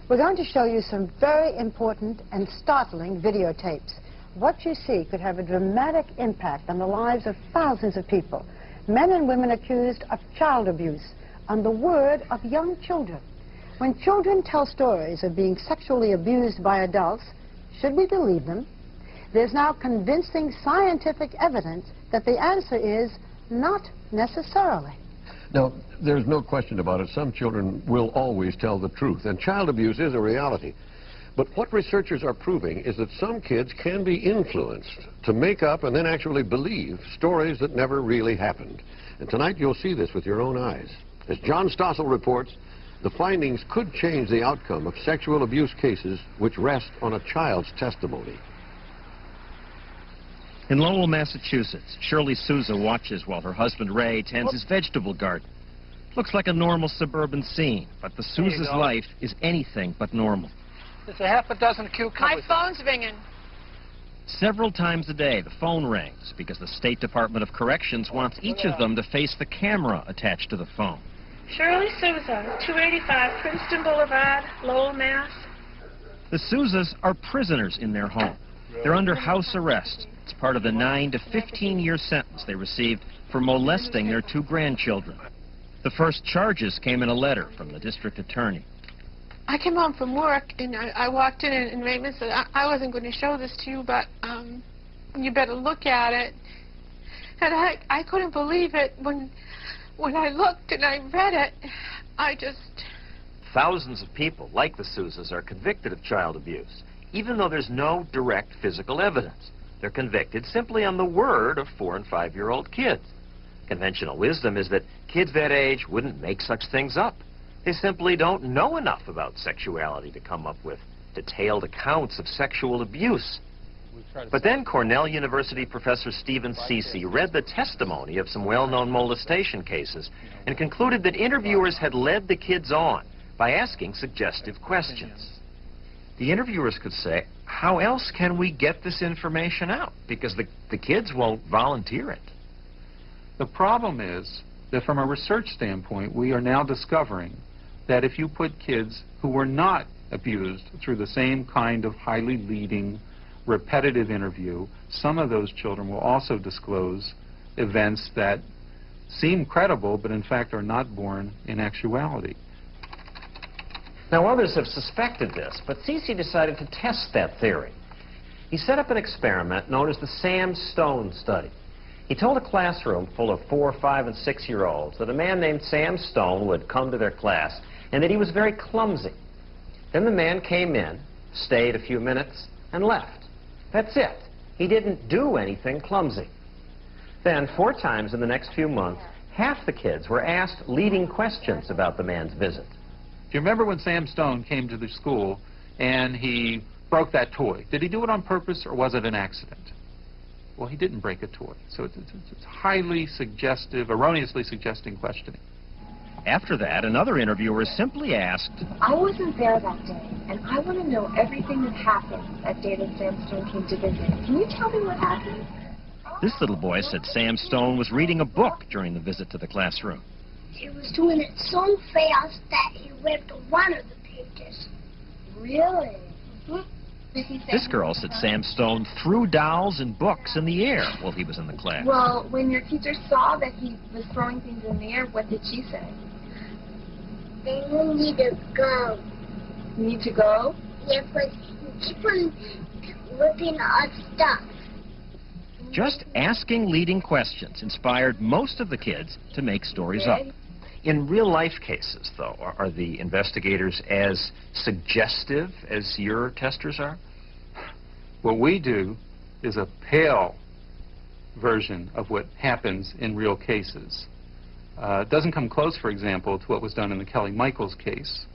We're going to show you some very important and startling videotapes. What you see could have a dramatic impact on the lives of thousands of people. Men and women accused of child abuse, on the word of young children. When children tell stories of being sexually abused by adults, should we believe them? There's now convincing scientific evidence that the answer is not necessarily. Now, there's no question about it. Some children will always tell the truth, and child abuse is a reality. But what researchers are proving is that some kids can be influenced to make up and then actually believe stories that never really happened. And tonight you'll see this with your own eyes. As John Stossel reports, the findings could change the outcome of sexual abuse cases which rest on a child's testimony. In Lowell, Massachusetts, Shirley Souza watches while her husband Ray tends his vegetable garden. Looks like a normal suburban scene, but the Souza's life is anything but normal. There's a half a dozen cucumbers. My phone's ringing. Several times a day, the phone rings because the State Department of Corrections wants each of them to face the camera attached to the phone. Shirley Souza, 285 Princeton Boulevard, Lowell, Mass. The Souzas are prisoners in their home. They're under house arrest. It's part of the 9 to 15-year sentence they received for molesting their 2 grandchildren. The first charges came in a letter from the district attorney. I came home from work, and I walked in, and Raymond said, I wasn't going to show this to you, but you better look at it. And I couldn't believe it. When I looked and I read it, I just... Thousands of people, like the Souzas, are convicted of child abuse, even though there's no direct physical evidence. They're convicted simply on the word of 4- and 5-year-old kids. Conventional wisdom is that kids that age wouldn't make such things up. They simply don't know enough about sexuality to come up with detailed accounts of sexual abuse. But then Cornell University professor Stephen Ceci read the testimony of some well-known molestation cases and concluded that interviewers had led the kids on by asking suggestive questions. The interviewers could say, how else can we get this information out? Because the kids won't volunteer it. The problem is that from a research standpoint, we are now discovering that if you put kids who were not abused through the same kind of highly leading, repetitive interview, some of those children will also disclose events that seem credible, but in fact are not born in actuality. Now, others have suspected this, but Ceci decided to test that theory. He set up an experiment known as the Sam Stone study. He told a classroom full of 4-, 5-, and 6-year-olds that a man named Sam Stone would come to their class and that he was very clumsy. Then the man came in, stayed a few minutes, and left. That's it. He didn't do anything clumsy. Then, 4 times in the next few months, half the kids were asked leading questions about the man's visit. Do you remember when Sam Stone came to the school and he broke that toy? Did he do it on purpose or was it an accident? Well, he didn't break a toy. So it's highly suggestive, erroneously suggesting questioning. After that, another interviewer simply asked, I wasn't there that day, and I want to know everything that happened that day that Sam Stone came to visit. Can you tell me what happened? This little boy said Sam Stone was reading a book during the visit to the classroom. He was doing it so fast that he ripped one of the pages. Really? This girl said Sam Stone threw dolls and books in the air while he was in the class. Well, when your teacher saw that he was throwing things in the air, what did she say? They need to go. Need to go? Yeah, but keep on ripping our stuff. Just asking leading questions inspired most of the kids to make stories up. In real-life cases, though, are the investigators as suggestive as your testers are? What we do is a pale version of what happens in real cases. It doesn't come close, for example, to what was done in the Kelly Michaels case.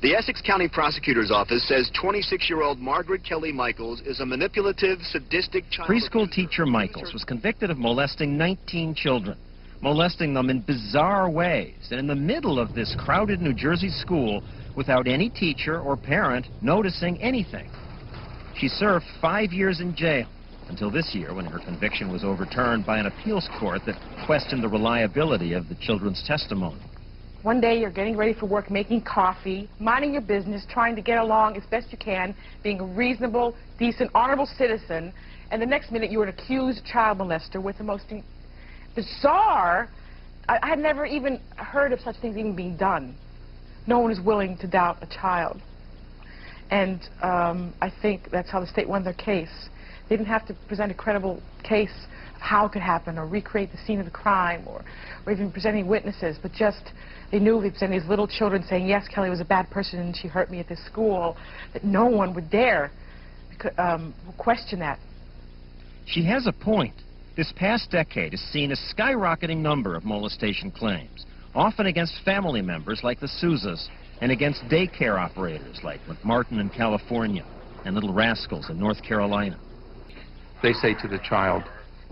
The Essex County Prosecutor's Office says 26-year-old Margaret Kelly Michaels is a manipulative, sadistic child... Preschool teacher Michaels was convicted of molesting 19 children, molesting them in bizarre ways, and in the middle of this crowded New Jersey school without any teacher or parent noticing anything. She served 5 years in jail, until this year when her conviction was overturned by an appeals court that questioned the reliability of the children's testimony. One day you're getting ready for work, making coffee, minding your business, trying to get along as best you can, being a reasonable, decent, honorable citizen, and the next minute you're an accused child molester with the most bizarre... I had never even heard of such things even being done. No one is willing to doubt a child. And I think that's how the state won their case. They didn't have to present a credible case of how it could happen or recreate the scene of the crime or even presenting witnesses, but just they knew if they presented these little children saying, yes, Kelly was a bad person and she hurt me at this school, that no one would dare question that. She has a point. This past decade has seen a skyrocketing number of molestation claims, often against family members like the Sousas and against daycare operators like McMartin in California and Little Rascals in North Carolina. They say to the child,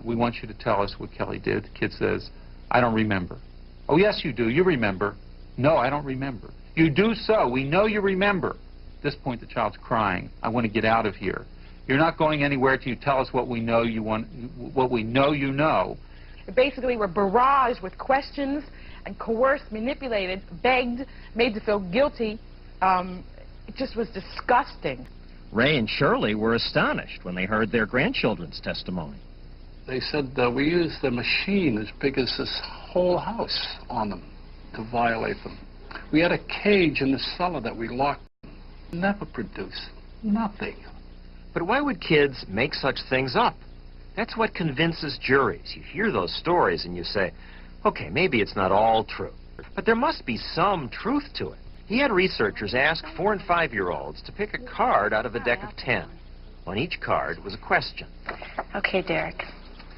we want you to tell us what Kelly did. The kid says, I don't remember. Oh, yes, you do. You remember. No, I don't remember. You do so. We know you remember. At this point, the child's crying. I want to get out of here. You're not going anywhere till you tell us what we know you want, what we know you know. Basically, we're barraged with questions and coerced, manipulated, begged, made to feel guilty. It just was disgusting. Ray and Shirley were astonished when they heard their grandchildren's testimony. They said we used a machine as big as this whole house on them to violate them. We had a cage in the cellar that we locked. Never produced nothing. But why would kids make such things up? That's what convinces juries. You hear those stories and you say, okay, maybe it's not all true, but there must be some truth to it. He had researchers ask 4- and 5-year-olds to pick a card out of a deck of 10. On each card was a question. Okay, Derek.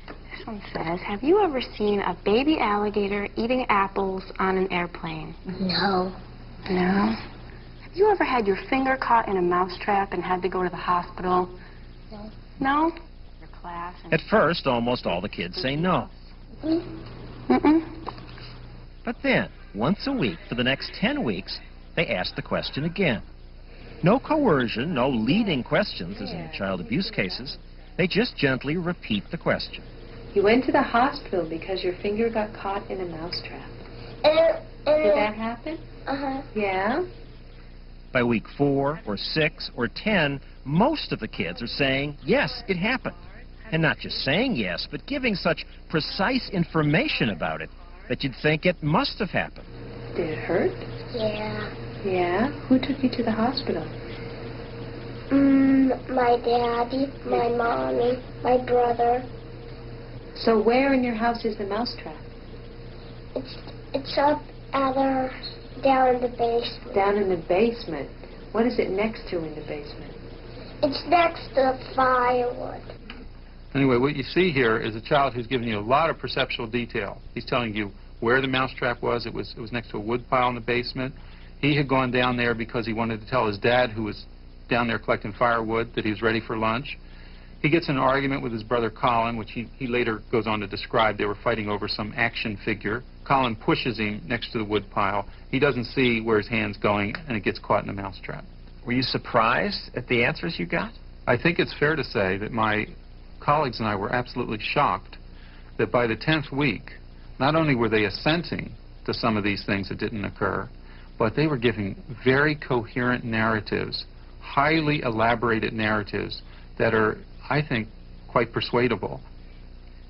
This one says, have you ever seen a baby alligator eating apples on an airplane? No. No? Have you ever had your finger caught in a mousetrap and had to go to the hospital? No. No? Your class? At first, almost all the kids say no. Mm-mm. But then, once a week for the next 10 weeks, they ask the question again. No coercion, no leading questions, as in the child abuse cases. They just gently repeat the question. You went to the hospital because your finger got caught in a mousetrap. Did that happen? Uh-huh. Yeah? By week 4 or 6 or 10, most of the kids are saying, yes, it happened. And not just saying yes, but giving such precise information about it that you'd think it must have happened. Did it hurt? Yeah. Yeah? Who took you to the hospital? My daddy, my mommy, my brother. So where in your house is the mousetrap? It's up down in the basement. Down in the basement. What is it next to in the basement? It's next to the firewood. Anyway, what you see here is a child who's giving you a lot of perceptual detail. He's telling you where the mousetrap was. It was next to a wood pile in the basement. He had gone down there because he wanted to tell his dad, who was down there collecting firewood, that he was ready for lunch. He gets in an argument with his brother Colin, which he later goes on to describe. They were fighting over some action figure. Colin pushes him next to the wood pile. He doesn't see where his hand's going, and it gets caught in the mousetrap. Were you surprised at the answers you got? I think it's fair to say that my colleagues and I were absolutely shocked that by the 10th week, not only were they assenting to some of these things that didn't occur, but they were giving very coherent narratives, highly elaborated narratives that are, I think, quite persuadable.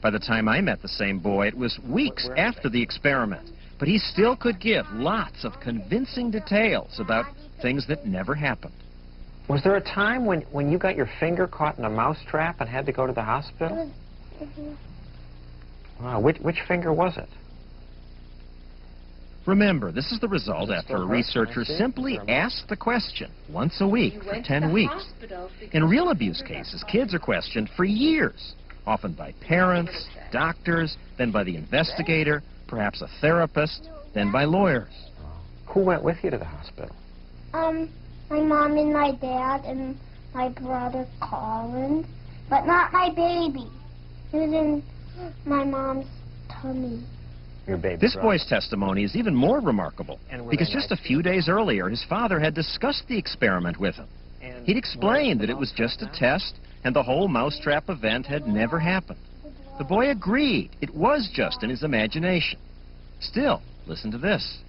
By the time I met the same boy, it was weeks after the experiment, but he still could give lots of convincing details about things that never happened. Was there a time when you got your finger caught in a mousetrap and had to go to the hospital? Wow, which finger was it? Remember, this is the result after a researcher simply asked the question once a week for 10 weeks. In real abuse cases, kids are questioned for years, often by parents, doctors, then by the investigator, perhaps a therapist, then by lawyers. Who went with you to the hospital? My mom and my dad and my brother Colin, but not my baby. He was in my mom's tummy. This boy's testimony is even more remarkable because just a few days earlier, his father had discussed the experiment with him. He'd explained that it was just a test and the whole mousetrap event had never happened. The boy agreed it was just in his imagination. Still, listen to this.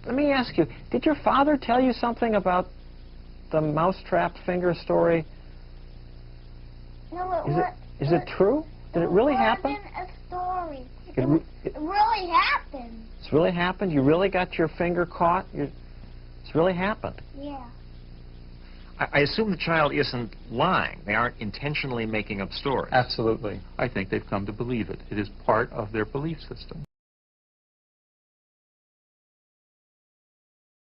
Let me ask you, did your father tell you something about the mousetrap finger story? No, Is it true? Did it really happen? It wasn't a story. It really happened. It's really happened? You really got your finger caught? It's really happened? Yeah. I assume the child isn't lying. They aren't intentionally making up stories. Absolutely. I think they've come to believe it. It is part of their belief system.